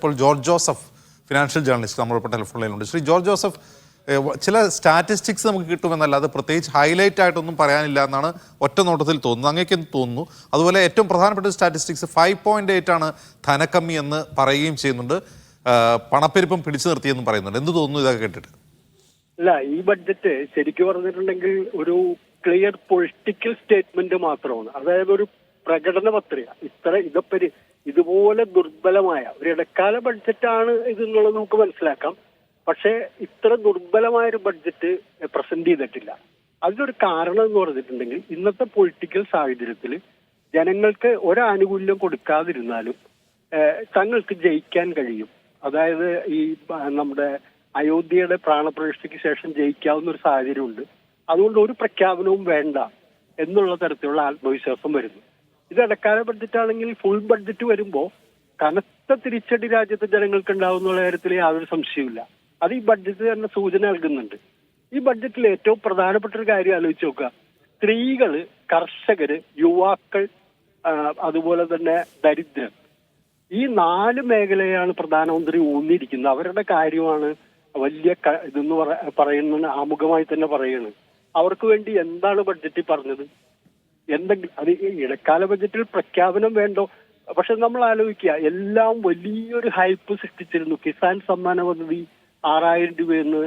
ഇപ്പോൾ George Joseph financial journalist നമ്മളിപ്പോൾ telephone ലൈനിലുണ്ട്. Shri George Joseph, ചില സ്റ്റാറ്റിസ്റ്റിക്സ് നമുക്ക് കിട്ടുമെന്നല്ലാതെ പ്രത്യേകിച്ച് ഹൈലൈറ്റ് ആയിട്ടൊന്നും പറയാനില്ല എന്നാണ് ഒറ്റ നോട്ടത്തിൽ തോന്നുന്നത്. അങ്ങേക്ക് എന്ത് തോന്നുന്നു? അതുപോലെ ഏറ്റവും പ്രധാനപ്പെട്ട സ്റ്റാറ്റിസ്റ്റിക്സ് 5.8 ആണ് ധനക്കമ്മി എന്ന് പറയുകയും ചെയ്യുന്നുണ്ട്, പണപ്പെരുപ്പം പിടിച്ചു നിർത്തിയെന്നും പറയുന്നുണ്ട്. എന്ത് തോന്നുന്നു ഇതൊക്കെ കേട്ടിട്ട്? അല്ല, ഈ ബഡ്ജറ്റ് ശരിക്കും പറഞ്ഞിട്ടുണ്ടെങ്കിൽ ഒരു ക്ലിയർ പൊളിറ്റിക്കൽ സ്റ്റേറ്റ്മെന്റ് മാത്രമാണ്. അതായത് ഒരു പ്രകടന പത്രിക. ഇതുപോലെ ദുർബലമായ ഒരു ഇടക്കാല ബഡ്ജറ്റാണ് ഇതെന്നുള്ളത് നമുക്ക് മനസ്സിലാക്കാം. പക്ഷേ ഇത്ര ദുർബലമായ ഒരു ബഡ്ജറ്റ് പ്രസന്റ് ചെയ്തിട്ടില്ല. അതിനൊരു കാരണം എന്ന് പറഞ്ഞിട്ടുണ്ടെങ്കിൽ ഇന്നത്തെ പൊളിറ്റിക്കൽ സാഹചര്യത്തിൽ ജനങ്ങൾക്ക് ഒരാനുകൂല്യം കൊടുക്കാതിരുന്നാലും തങ്ങൾക്ക് ജയിക്കാൻ കഴിയും. അതായത് ഈ നമ്മുടെ അയോധ്യയുടെ പ്രാണപ്രതിഷ്ഠയ്ക്ക് ശേഷം ജയിക്കാവുന്ന ഒരു സാഹചര്യമുണ്ട്. അതുകൊണ്ട് ഒരു പ്രഖ്യാപനവും വേണ്ട എന്നുള്ള തരത്തിലുള്ള ആത്മവിശ്വാസം വരുന്നു. ഇത് ഇടക്കാല ബഡ്ജറ്റ് ആണെങ്കിൽ ഫുൾ ബഡ്ജറ്റ് വരുമ്പോൾ കനത്ത തിരിച്ചടി രാജ്യത്തെ ജനങ്ങൾക്ക് ഉണ്ടാവുന്ന കാര്യത്തിൽ യാതൊരു സംശയവുമില്ല. അത് ഈ ബഡ്ജറ്റ് തന്നെ സൂചന നൽകുന്നുണ്ട്. ഈ ബഡ്ജറ്റിൽ ഏറ്റവും പ്രധാനപ്പെട്ട ഒരു കാര്യം ആലോചിച്ച് നോക്കുക. സ്ത്രീകള്, കർഷകര്, യുവാക്കൾ, അതുപോലെ തന്നെ ദരിദ്രർ, ഈ 4 മേഖലയാണ് പ്രധാനമന്ത്രി ഊന്നിയിരിക്കുന്നത്. അവരുടെ കാര്യമാണ് വലിയ ഇതെന്ന് പറയുന്ന ആമുഖമായി തന്നെ പറയുന്നത്. അവർക്ക് വേണ്ടി എന്താണ് ബഡ്ജറ്റിൽ പറഞ്ഞത്? എന്തെങ്കിലും അത് ഇടക്കാല ബഡ്ജറ്റിൽ പ്രഖ്യാപനം വേണ്ടോ? പക്ഷെ നമ്മൾ ആലോചിക്കുക, എല്ലാം വലിയൊരു ഹൈപ്പ് സൃഷ്ടിച്ചിരുന്നു. കിസാൻ സമ്മാന പദ്ധതി 6000 രൂപയെന്ന്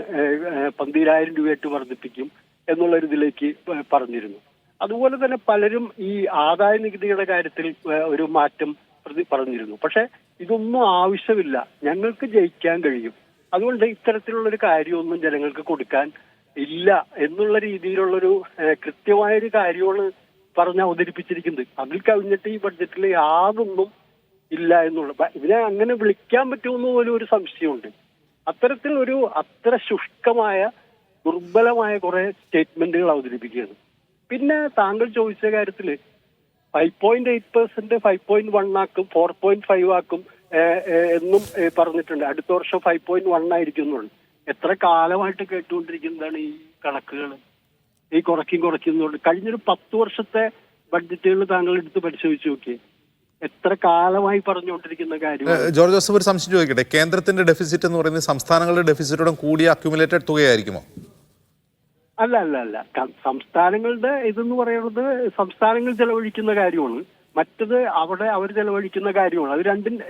12000 രൂപയായിട്ട് വർദ്ധിപ്പിക്കും എന്നുള്ളൊരു ഇതിലേക്ക് പറഞ്ഞിരുന്നു. അതുപോലെ തന്നെ പലരും ഈ ആദായ നികുതിയുടെ കാര്യത്തിൽ ഒരു മാറ്റം പറഞ്ഞിരുന്നു. പക്ഷെ ഇതൊന്നും ആവശ്യമില്ല, ഞങ്ങൾക്ക് ജയിക്കാൻ കഴിയും, അതുകൊണ്ട് ഇത്തരത്തിലുള്ളൊരു കാര്യമൊന്നും ജനങ്ങൾക്ക് കൊടുക്കാൻ ഇല്ല എന്നുള്ള രീതിയിലുള്ളൊരു കൃത്യമായൊരു കാര്യമാണ് പറഞ്ഞ് അവതരിപ്പിച്ചിരിക്കുന്നത്. അതിൽ കവിഞ്ഞിട്ട് ഈ ബഡ്ജറ്റിൽ യാതൊന്നും ഇല്ല എന്നുള്ള, ഇതിനെ അങ്ങനെ വിളിക്കാൻ പറ്റുമെന്ന് പോലും ഒരു സംശയമുണ്ട്. അത്ര ശുഷ്കമായ ദുർബലമായ കുറെ സ്റ്റേറ്റ്മെന്റുകൾ അവതരിപ്പിക്കുകയാണ്. പിന്നെ താങ്കൾ ചോദിച്ച കാര്യത്തില് 5.8% 5.1 ആക്കും, 4.5 ആക്കും എന്നും പറഞ്ഞിട്ടുണ്ട്. അടുത്ത വർഷം 5.1 ആയിരിക്കും എന്നുള്ളു. എത്ര കാലമായിട്ട് കേട്ടുകൊണ്ടിരിക്കുന്നതാണ് ഈ കണക്കുകൾ, ഈ കുറയ്ക്കുന്നുണ്ട്. കഴിഞ്ഞൊരു 10 വർഷത്തെ ബഡ്ജറ്റുകൾ താങ്കൾ എടുത്ത് പരിശോധിച്ച് നോക്കിയേ, എത്ര കാലമായി പറഞ്ഞുകൊണ്ടിരിക്കുന്ന കാര്യം. ജോർജ് ജോസഫ്, ഒരു സംശയം ചോദിക്കട്ടെ. കേന്ദ്രത്തിന്റെ ഡെഫിസിറ്റ് എന്ന് പറയുന്നത് സംസ്ഥാനങ്ങളുടെ ഡെഫിസിറ്റോടെ കൂടിയ അക്യുമുലേറ്റഡ് തുകയായിരിക്കുമോ? അല്ല. സംസ്ഥാനങ്ങളുടെ ഇതെന്ന് പറയുന്നത് സംസ്ഥാനങ്ങൾ ചെലവഴിക്കുന്ന കാര്യമാണ്, മറ്റത് അവർ ചെലവഴിക്കുന്ന കാര്യമാണ്. അത്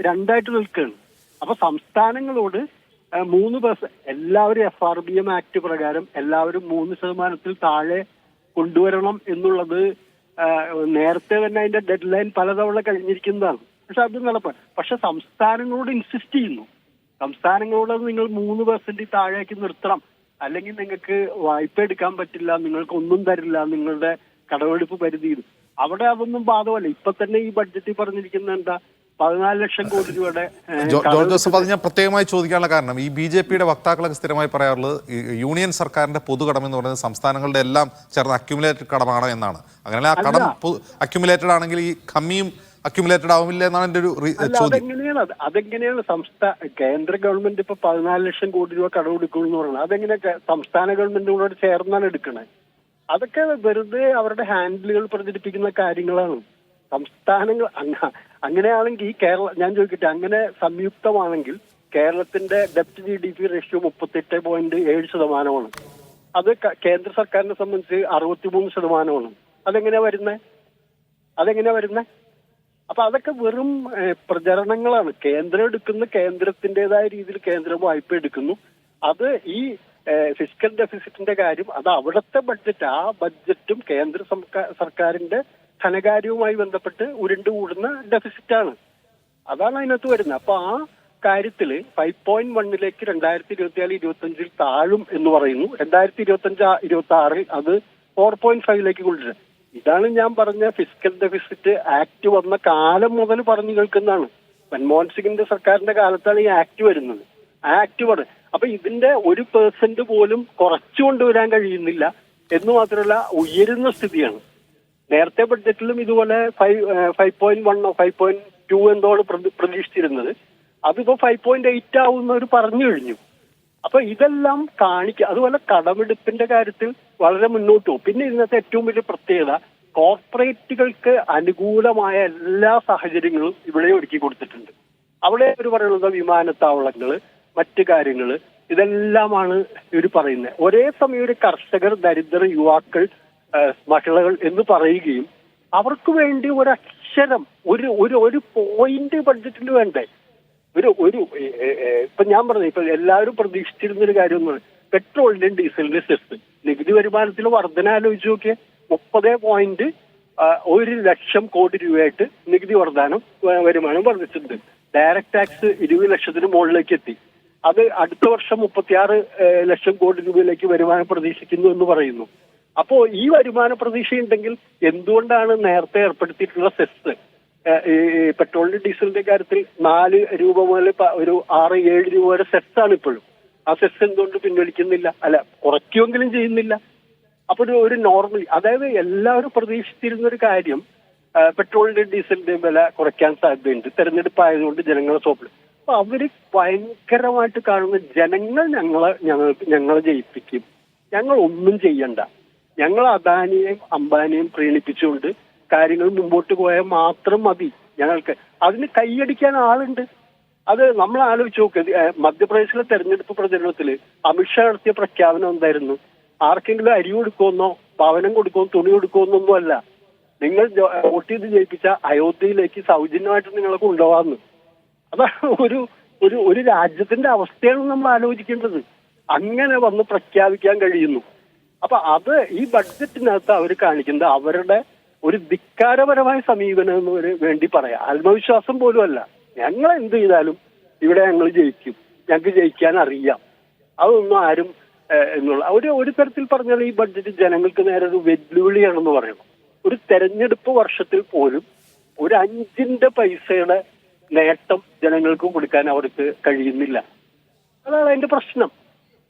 രണ്ടായിട്ട് നിൽക്കുകയാണ്. അപ്പൊ സംസ്ഥാനങ്ങളോട് 3% എല്ലാവരും FRBM ആക്ട് പ്രകാരം എല്ലാവരും 3% താഴെ കൊണ്ടുവരണം എന്നുള്ളത് നേരത്തെ തന്നെ അതിന്റെ ഡെഡ് ലൈൻ പലതവണ കഴിഞ്ഞിരിക്കുന്നതാണ്. പക്ഷെ അത് നടപ്പാൻ പക്ഷെ സംസ്ഥാനങ്ങളോട് ഇൻസിസ്റ്റ് ചെയ്യുന്നു. സംസ്ഥാനങ്ങളോട് നിങ്ങൾ 3% താഴേക്ക് നിർത്തണം, അല്ലെങ്കിൽ നിങ്ങൾക്ക് വായ്പ എടുക്കാൻ പറ്റില്ല, നിങ്ങൾക്ക് ഒന്നും തരില്ല, നിങ്ങളുടെ കടമെടുപ്പ് പരിധിയിൽ. അവിടെ അതൊന്നും ബാധകമല്ല. ഇപ്പൊ തന്നെ ഈ ബഡ്ജറ്റിൽ പറഞ്ഞിരിക്കുന്ന എന്താ, 14 ലക്ഷം കോടി രൂപയുടെ. ജോർജ് ജോസഫ്, അത് ഞാൻ പ്രത്യേകമായി ചോദിക്കാനുള്ള കാരണം, ഈ BJPയുടെ വക്താക്കളൊക്കെ സ്ഥിരമായി പറയാറുള്ളത് യൂണിയൻ സർക്കാരിന്റെ പൊതുകടം എന്ന് പറയുന്നത് സംസ്ഥാനങ്ങളുടെ എല്ലാം ചേർന്ന് അക്യുമുലേറ്റഡ് കടമാണ് എന്നാണ്. അങ്ങനെ ആ കടം അക്യുമുലേറ്റഡ് ആണെങ്കിൽ ഈ കമ്മിയും അക്യുമുലേറ്റഡ് ആവുമില്ല എന്നാണ് എന്റെ ഒരു ചോദ്യം. അതെങ്ങനെയാണ് കേന്ദ്ര ഗവൺമെന്റ് ഇപ്പൊ 14 ലക്ഷം കോടി രൂപ കടമെടുക്കും എന്ന് പറയുന്നത്? അതെങ്ങനെ സംസ്ഥാന ഗവൺമെന്റിനോട് ചേർന്നാണ് എടുക്കണേ? അതൊക്കെ വെറുതെ അവരുടെ ഹാൻഡിലുകൾ പ്രചരിപ്പിക്കുന്ന കാര്യങ്ങളാണ്. സംസ്ഥാനങ്ങൾ അങ്ങനെയാണെങ്കിൽ ഞാൻ ചോദിക്കട്ടെ, അങ്ങനെ സംയുക്തമാണെങ്കിൽ കേരളത്തിന്റെ ഡെപ്റ്റ് GDP റേഷ്യോ 38.7%. അത് കേന്ദ്ര സർക്കാരിനെ സംബന്ധിച്ച് 63%. അതെങ്ങനെയാ വരുന്നേ? അപ്പൊ അതൊക്കെ വെറും പ്രചരണങ്ങളാണ്. കേന്ദ്രം എടുക്കുന്ന കേന്ദ്രത്തിൻ്റെതായ രീതിയിൽ കേന്ദ്രം വായ്പ എടുക്കുന്നു. അത് ഈ ഫിസ്ക്കൽ ഡെഫിസിറ്റിന്റെ കാര്യം, അത് അവിടുത്തെ ബഡ്ജറ്റ്, ആ ബഡ്ജറ്റും കേന്ദ്ര സർക്കാരിന്റെ ധനകാര്യവുമായി ബന്ധപ്പെട്ട് ഉരുണ്ടുകൂടുന്ന ഡെഫിസിറ്റാണ്. അതാണ് അതിനകത്ത് വരുന്നത്. അപ്പൊ ആ കാര്യത്തില് 5.1ലേക്ക് 2024-25 താഴും എന്ന് പറയുന്നു. 2025-26 അത് 4.5ലേക്ക് കൊണ്ടുവരാം. ഇതാണ് ഞാൻ പറഞ്ഞ ഫിസ്ക്കൽ ഡെഫിസിറ്റ് ആക്ട് വന്ന കാലം മുതൽ പറഞ്ഞു കേൾക്കുന്നതാണ്. മൻമോഹൻ സിംഗിന്റെ സർക്കാരിന്റെ കാലത്താണ് ഈ ആക്ട് വരുന്നത്. അപ്പൊ ഇതിന്റെ 1% പോലും കുറച്ചു കൊണ്ടുവരാൻ കഴിയുന്നില്ല എന്ന് മാത്രമല്ല, ഉയരുന്ന സ്ഥിതിയാണ്. നേരത്തെ ബഡ്ജറ്റിലും ഇതുപോലെ 5.1 5.2 എന്തോണ് പ്രതീക്ഷിച്ചിരുന്നത്. അതിപ്പോ 5.8 ആവുന്നവർ പറഞ്ഞു കഴിഞ്ഞു. അപ്പൊ ഇതെല്ലാം കാണിക്കുക. അതുപോലെ കടമെടുപ്പിന്റെ കാര്യത്തിൽ വളരെ മുന്നോട്ട് പോകും. പിന്നെ ഇന്നത്തെ ഏറ്റവും വലിയ പ്രത്യേകത, കോർപ്പറേറ്റുകൾക്ക് അനുകൂലമായ എല്ലാ സാഹചര്യങ്ങളും ഇവിടെ ഒരുക്കി കൊടുത്തിട്ടുണ്ട്. അവിടെ ഇവർ പറയുന്നത് വിമാനത്താവളങ്ങള്, മറ്റു കാര്യങ്ങള്, ഇതെല്ലാമാണ് ഇവർ പറയുന്നത്. ഒരേ സമയം ഒരു കർഷകർ, ദരിദ്രർ, യുവാക്കൾ, മഹിളകൾ എന്ന് പറയുകയും അവർക്ക് വേണ്ടി ഒരക്ഷരം ഒരു പോയിന്റ് ബഡ്ജറ്റിൽ വേണ്ടേ? ഇപ്പൊ ഞാൻ പറഞ്ഞു, ഇപ്പൊ എല്ലാവരും പ്രതീക്ഷിച്ചിരുന്നൊരു കാര്യം എന്ന് പറയുന്നത് പെട്രോളിന്റെയും ഡീസലിന്റെയും സെസ് നികുതി വരുമാനത്തിൽ വർധന ആലോചിച്ച് നോക്കിയേ. 30.1 ലക്ഷം കോടി രൂപയായിട്ട് നികുതി വരുമാനം വർദ്ധിച്ചിട്ടുണ്ട്. ഡയറക്ട് ടാക്സ് 20 ലക്ഷത്തിന് മുകളിലേക്ക് എത്തി. അത് അടുത്ത വർഷം 36 ലക്ഷം കോടി രൂപയിലേക്ക് വരുമാനം പ്രതീക്ഷിക്കുന്നു എന്ന് പറയുന്നു. അപ്പോ ഈ വരുമാന പ്രതീക്ഷയുണ്ടെങ്കിൽ എന്തുകൊണ്ടാണ് നേരത്തെ ഏർപ്പെടുത്തിയിട്ടുള്ള സെസ് ഈ പെട്രോളിന്റെ ഡീസലിന്റെ കാര്യത്തിൽ 4 രൂപ മുതൽ ഒരു 6-7 രൂപ വരെ സെസ്സാണ് ഇപ്പോഴും. ആ സെസ് എന്തുകൊണ്ട് പിൻവലിക്കുന്നില്ല? അല്ല, കുറയ്ക്കുമെങ്കിലും ചെയ്യുന്നില്ല. അപ്പൊ ഒരു നോർമൽ, അതായത് എല്ലാവരും പ്രതീക്ഷിച്ചിരുന്ന ഒരു കാര്യം പെട്രോളിന്റെയും ഡീസലിന്റെയും വില കുറയ്ക്കാൻ സാധ്യതയുണ്ട്, തെരഞ്ഞെടുപ്പ് ആയതുകൊണ്ട് ജനങ്ങളെ സോപ്പിൽ. അപ്പൊ അവര് ഭയങ്കരമായിട്ട് കാണുന്ന ജനങ്ങൾ ഞങ്ങളെ ജയിപ്പിക്കും, ഞങ്ങൾ ഒന്നും ചെയ്യണ്ട, ഞങ്ങൾ അദാനിയെയും അംബാനിയെയും പ്രീണിപ്പിച്ചുകൊണ്ട് കാര്യങ്ങൾ മുമ്പോട്ട് പോയാൽ മാത്രം മതി ഞങ്ങൾക്ക്. അതിന് കൈയടിക്കാൻ ആളുണ്ട്. അത് നമ്മൾ ആലോചിച്ച് നോക്ക്. മധ്യപ്രദേശിലെ തെരഞ്ഞെടുപ്പ് പ്രചരണത്തില് അമിത്ഷാ നടത്തിയ പ്രഖ്യാപനം എന്തായിരുന്നു? ആർക്കെങ്കിലും അരി കൊടുക്കുമെന്നോ ഭവനം കൊടുക്കുമോ തുണി കൊടുക്കുമെന്നൊന്നും അല്ല, നിങ്ങൾ വോട്ട് ചെയ്ത് ജയിപ്പിച്ച അയോധ്യയിലേക്ക് സൗജന്യമായിട്ട് നിങ്ങളെ കൊണ്ടുപോകാമെന്ന്. അതാണ് ഒരു രാജ്യത്തിന്റെ അവസ്ഥയാണ് നമ്മൾ ആലോചിക്കേണ്ടത്. അങ്ങനെ വന്ന് പ്രഖ്യാപിക്കാൻ കഴിയുന്നു. അപ്പൊ അത് ഈ ബഡ്ജറ്റിനകത്ത് അവർ കാണിക്കുന്നത് അവരുടെ ഒരു ധിക്കാരപരമായ സമീപനം എന്ന് വേണ്ടി പറയാം. ആത്മവിശ്വാസം പോലും അല്ല. ഞങ്ങൾ എന്ത് ചെയ്താലും ഇവിടെ ഞങ്ങൾ ജയിക്കും, ഞങ്ങൾക്ക് ജയിക്കാൻ അറിയാം, അതൊന്നും ആരും എന്നുള്ള ഒരു തരത്തിൽ പറഞ്ഞാൽ ഈ ബഡ്ജറ്റ് ജനങ്ങൾക്ക് നേരെ ഒരു വെല്ലുവിളിയാണെന്ന് പറയണം. ഒരു തെരഞ്ഞെടുപ്പ് വർഷത്തിൽ പോലും ഒരു 5 പൈസയുടെ നേട്ടം ജനങ്ങൾക്ക് കൊടുക്കാൻ അവർക്ക് കഴിയുന്നില്ല. അതാണ് അതിന്റെ പ്രശ്നം.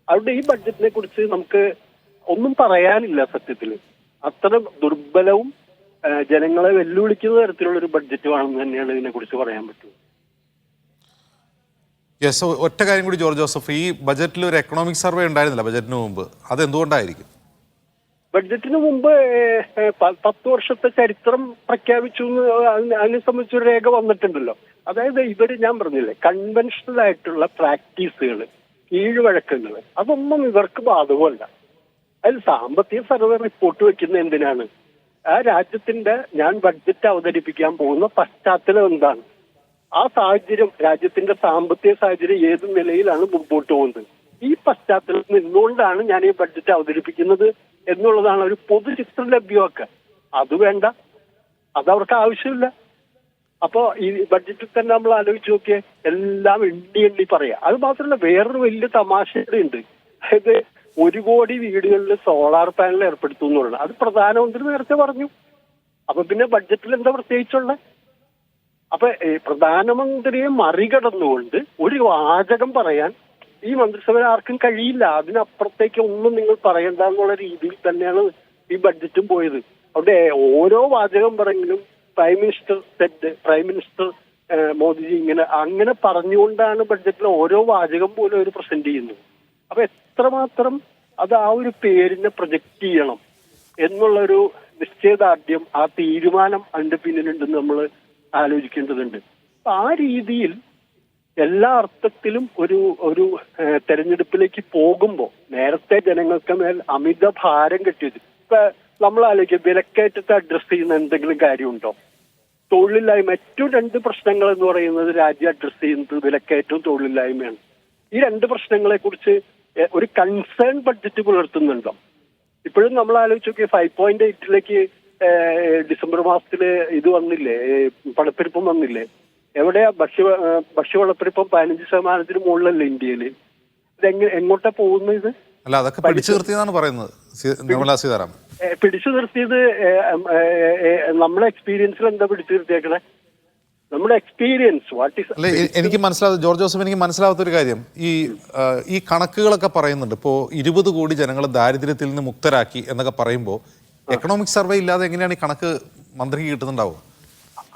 അവിടെ ഈ ബഡ്ജറ്റിനെ കുറിച്ച് നമുക്ക് ഒന്നും പറയാനില്ല സത്യത്തില്. അത്ര ദുർബലവും ജനങ്ങളെ വെല്ലുവിളിക്കുന്ന തരത്തിലുള്ള ഒരു ബഡ്ജറ്റുമാണെന്ന് തന്നെയാണ് ഇതിനെ കുറിച്ച് പറയാൻ പറ്റുന്നത്. യെസ്, ഒറ്റ കാര്യം കൂടി ജോർജ് ജോസഫ്, ഈ ബജറ്റിൽ ഒരു എക്കണോമിക് സർവേ ഉണ്ടായിരുന്നില്ല ബജറ്റിന് മുമ്പ്, അത് എന്തുകൊണ്ടായിരിക്കും? ബഡ്ജറ്റിന് മുമ്പ് 10 വർഷത്തെ ചരിത്രം പ്രഖ്യാപിച്ചു അതിനെ സംബന്ധിച്ചൊരു രേഖ വന്നിട്ടുണ്ടല്ലോ. അതായത് ഞാൻ പറഞ്ഞില്ലേ, കൺവെൻഷണൽ ആയിട്ടുള്ള പ്രാക്ടീസുകൾ, കീഴ്വഴക്കങ്ങൾ, അതൊന്നും ഇവർക്ക് ബാധകമല്ല. അതിൽ സാമ്പത്തിക സർവേ റിപ്പോർട്ട് വെക്കുന്ന എന്തിനാണ്? ആ രാജ്യത്തിന്റെ ഞാൻ ബഡ്ജറ്റ് അവതരിപ്പിക്കാൻ പോകുന്ന പശ്ചാത്തലം എന്താണ്, ആ സാഹചര്യം, രാജ്യത്തിന്റെ സാമ്പത്തിക സാഹചര്യം ഏത് നിലയിലാണ് മുമ്പോട്ട് പോകുന്നത്, ഈ പശ്ചാത്തലത്തിൽ നിന്നുകൊണ്ടാണ് ഞാൻ ഈ ബഡ്ജറ്റ് അവതരിപ്പിക്കുന്നത് എന്നുള്ളതാണ് ഒരു പൊതുചിത്രം ലഭ്യമാക്കുക. അത് വേണ്ട, അതവർക്ക് ആവശ്യമില്ല. അപ്പോ ഈ ബഡ്ജറ്റിൽ തന്നെ നമ്മൾ ആലോചിച്ച് നോക്കിയേ, എല്ലാം എണ്ണി പറയാം. അത് മാത്രമല്ല, വേറൊരു വലിയ തമാശയുണ്ട്. അതായത് 1 കോടി വീടുകളിൽ സോളാർ പാനൽ ഏർപ്പെടുത്തും എന്നുള്ളത്. അത് പ്രധാനമന്ത്രി നേരത്തെ പറഞ്ഞു. അപ്പൊ പിന്നെ ബഡ്ജറ്റിൽ എന്താ പ്രത്യേകിച്ചുള്ള? അപ്പൊ പ്രധാനമന്ത്രിയെ മറികടന്നുകൊണ്ട് ഒരു വാചകം പറയാൻ ഈ മന്ത്രിസഭ ആർക്കും കഴിയില്ല. അതിനപ്പുറത്തേക്ക് ഒന്നും നിങ്ങൾ പറയണ്ട എന്നുള്ള രീതിയിൽ തന്നെയാണ് ഈ ബഡ്ജറ്റും പോയത്. അവിടെ ഓരോ വാചകം പറഞ്ഞെങ്കിലും പ്രൈം മിനിസ്റ്റർ മോദിജി അങ്ങനെ പറഞ്ഞുകൊണ്ടാണ് ബഡ്ജറ്റിലെ ഓരോ വാചകം പോലും അവർ പ്രസന്റ് ചെയ്യുന്നത്. അപ്പൊ എത്രമാത്രം അത് ആ ഒരു പേരിനെ പ്രൊജക്ട് ചെയ്യണം എന്നുള്ളൊരു നിശ്ചയദാർഢ്യം, ആ തീരുമാനം അതിന്റെ പിന്നിലുണ്ടെന്ന് നമ്മൾ ആലോചിക്കേണ്ടതുണ്ട്. അപ്പൊ ആ രീതിയിൽ എല്ലാ അർത്ഥത്തിലും ഒരു തെരഞ്ഞെടുപ്പിലേക്ക് പോകുമ്പോൾ നേരത്തെ ജനങ്ങൾക്ക് മേൽ അമിത ഭാരം കെട്ടിയത്. ഇപ്പൊ നമ്മൾ ആലോചിക്കുക, വിലക്കയറ്റത്തെ അഡ്രസ് ചെയ്യുന്ന എന്തെങ്കിലും കാര്യമുണ്ടോ? തൊഴിലില്ലായ്മ, ഏറ്റവും 2 പ്രശ്നങ്ങൾ എന്ന് പറയുന്നത് രാജ്യം അഡ്രസ് ചെയ്യുന്നത് വിലക്കയറ്റവും തൊഴിലില്ലായ്മയാണ്. ഈ 2 പ്രശ്നങ്ങളെ കുറിച്ച് ഒരു കൺസേൺ ബഡ്ജറ്റ് പുലർത്തുന്നുണ്ടോ? ഇപ്പോഴും നമ്മൾ ആലോചിച്ച് നോക്കിയ 5.8 ഡിസംബർ മാസത്തില് ഇത് വന്നില്ലേ, പണപ്പെരുപ്പം വന്നില്ലേ? എവിടെയാ ഭക്ഷ്യവളപ്പെരുപ്പം 15% മുകളിലല്ലേ ഇന്ത്യയില്? എങ്ങോട്ടാ പോകുന്നത് ഇത്? അല്ല, അതൊക്കെ പിടിച്ചു നിർത്തിയെന്നാണ് പറയുന്നത് നിർമ്മലാ സീതാരാമൻ. പിടിച്ചു നിർത്തിയത് നമ്മുടെ എക്സ്പീരിയൻസിൽ എന്താ പിടിച്ചു നിർത്തിയേക്കണേ? നമ്മുടെ എക്സ്പീരിയൻസ് വാട്ട് ഈസ്? അല്ലെ, എനിക്ക് മനസ്സിലാവും ജോർജ് ജോസഫ്, എനിക്ക് മനസ്സിലാവാത്ത ഒരു കാര്യം, ഈ കണക്കുകളൊക്കെ പറയുന്നുണ്ട്. ഇപ്പോൾ 20 കോടി ജനങ്ങളെ ദാരിദ്ര്യത്തിൽ നിന്ന് മുക്തരാക്കി എന്നൊക്കെ പറയുമ്പോൾ എക്കണോമിക് സർവേ ഇല്ലാതെ എങ്ങനെയാണ് ഈ കണക്ക് മന്ത്രിക്ക് കിട്ടുന്നുണ്ടാവുക?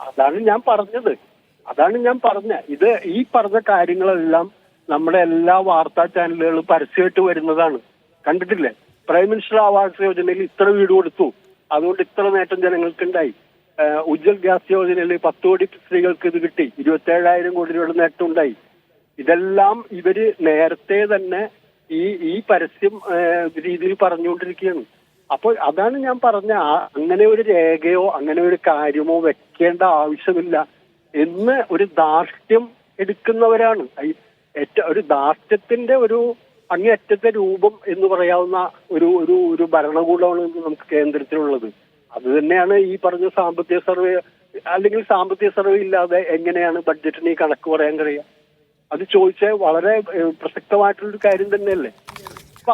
അതാണ് ഞാൻ പറഞ്ഞത്. ഇത് ഈ പറഞ്ഞ കാര്യങ്ങളെല്ലാം നമ്മുടെ എല്ലാ വാർത്താ ചാനലുകളും പരസ്യമായിട്ട് വരുന്നതാണ്. കണ്ടിട്ടില്ലേ? പ്രൈം മിനിസ്റ്റർ ആവാസ് യോജനയിൽ ഇത്ര വീട് കൊടുത്തു, അതുകൊണ്ട് ഇത്ര നേട്ടം ജനങ്ങൾക്കുണ്ടായി. ഉജ്ജ്വൽ ഗ്യാസ് യോജനയിൽ 10 കോടി സ്ത്രീകൾക്ക് ഇത് കിട്ടി, 27,000 കോടി രൂപയുടെ നേട്ടം ഉണ്ടായി. ഇതെല്ലാം ഇവര് നേരത്തെ തന്നെ ഈ പരസ്യം രീതിയിൽ പറഞ്ഞുകൊണ്ടിരിക്കുകയാണ്. അപ്പോൾ അതാണ് ഞാൻ പറഞ്ഞ അങ്ങനെ ഒരു രേഖയോ അങ്ങനെ ഒരു കാര്യമോ വെക്കേണ്ട ആവശ്യമില്ല എന്ന് ഒരു ധാർഷ്ട്യം എടുക്കുന്നവരാണ്. ഒരു ധാർഷ്ട്യത്തിന്റെ ഒരു അങ്ങേയറ്റത്തെ രൂപം എന്ന് പറയാവുന്ന ഒരു ഭരണകൂടമാണ് നമുക്ക് കേന്ദ്രത്തിലുള്ളത്. അത് തന്നെയാണ് ഈ പറഞ്ഞ സാമ്പത്തിക സർവേ, അല്ലെങ്കിൽ സാമ്പത്തിക സർവേ ഇല്ലാതെ എങ്ങനെയാണ് ബഡ്ജറ്റിന് ഈ കണക്ക് പറയാൻ കഴിയുക? അത് ചോദിച്ചാൽ വളരെ പ്രസക്തമായിട്ടുള്ളൊരു കാര്യം തന്നെയല്ലേ. അപ്പൊ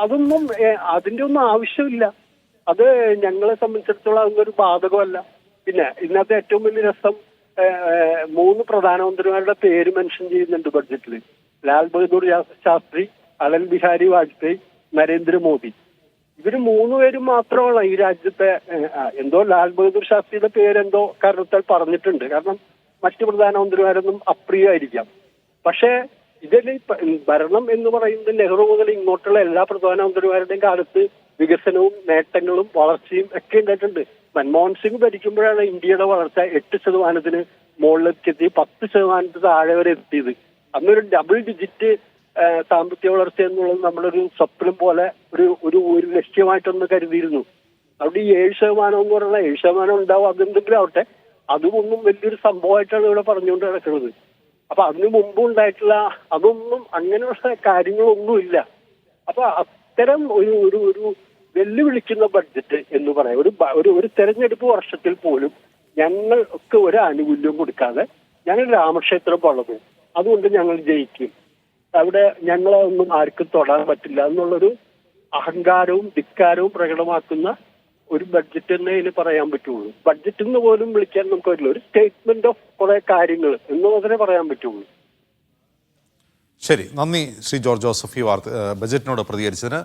അതിന്റെ ഒന്നും ആവശ്യമില്ല. അത് ഞങ്ങളെ സംബന്ധിച്ചിടത്തോളം അതൊന്നും ഒരു ബാധകമല്ല. പിന്നെ ഇതിനകത്ത് ഏറ്റവും വലിയ രസം 3 പ്രധാനമന്ത്രിമാരുടെ പേര് മെൻഷൻ ചെയ്യുന്നുണ്ട് ബഡ്ജറ്റിൽ. ലാൽ ബഹദൂർ ശാസ്ത്രി, അടൽ ബിഹാരി വാജ്പേയി, നരേന്ദ്രമോദി. ഇവര് 3 പേരും മാത്രമാണ് ഈ രാജ്യത്തെ എന്തോ ലാൽ ബഹദൂർ ശാസ്ത്രിയുടെ പേരെന്തോ കാരണത്താൽ പറഞ്ഞിട്ടുണ്ട്. കാരണം മറ്റു പ്രധാനമന്ത്രിമാരൊന്നും അപ്രിയമായിരിക്കാം. പക്ഷേ ഇതിൽ ഭരണം എന്ന് പറയുന്നത് നെഹ്റു മുതൽ ഇങ്ങോട്ടുള്ള എല്ലാ പ്രധാനമന്ത്രിമാരുടെയും കാലത്ത് വികസനവും നേട്ടങ്ങളും വളർച്ചയും ഒക്കെ ഉണ്ടായിട്ടുണ്ട്. മൻമോഹൻ സിംഗ് ഭരിക്കുമ്പോഴാണ് ഇന്ത്യയുടെ വളർച്ച 8% മുകളിലേക്ക് എത്തി, 10% താഴെ വരെ എത്തിയത്. അന്നൊരു ഡബിൾ ഡിജിറ്റ് സാമ്പത്തിക വളർച്ച എന്നുള്ളത് നമ്മളൊരു സ്വപ്നം പോലെ ഒരു ലക്ഷ്യമായിട്ടൊന്ന് കരുതിയിരുന്നു. അവിടെ ഈ 7% എന്ന് പറയുന്ന 7% ഉണ്ടാവും, അതെന്തെങ്കിലും ആവട്ടെ, അതുമൊന്നും വലിയൊരു സംഭവമായിട്ടാണ് ഇവിടെ പറഞ്ഞുകൊണ്ട് നടക്കുന്നത്. അപ്പൊ അതിനു മുമ്പ് ഉണ്ടായിട്ടുള്ള അതൊന്നും അങ്ങനെയുള്ള കാര്യങ്ങളൊന്നുമില്ല. അപ്പൊ അത്തരം ഒരു വെല്ലുവിളിക്കുന്ന ബഡ്ജറ്റ് എന്ന് പറയാം. ഒരു തെരഞ്ഞെടുപ്പ് വർഷത്തിൽ പോലും ഞങ്ങൾക്ക് ഒരു ആനുകൂല്യം കൊടുക്കാതെ ഞങ്ങൾ രാമക്ഷേത്രം പണിതു, അതുകൊണ്ട് ഞങ്ങൾ ജയിക്കും, അവിടെ ഞങ്ങളെ ഒന്നും ആർക്കും തൊടാൻ പറ്റില്ല എന്നുള്ളൊരു അഹങ്കാരവും ധിക്കാരവും പ്രകടമാക്കുന്ന ഒരു ബഡ്ജറ്റ് തന്നെ ഇതിന് പറയാൻ പറ്റുള്ളൂ. ബഡ്ജറ്റ് എന്ന് പോലും വിളിക്കാൻ നമുക്ക് പറ്റില്ല. ഒരു സ്റ്റേറ്റ്മെന്റ് ഓഫ് കുറെ കാര്യങ്ങൾ എന്ന് മാത്രമേ പറയാൻ പറ്റുള്ളൂ. ശരി, നന്ദി ശ്രീ ജോർജ് ജോസഫ് ഈ ബജറ്റിനോട് പ്രതികരിച്ചതിന്.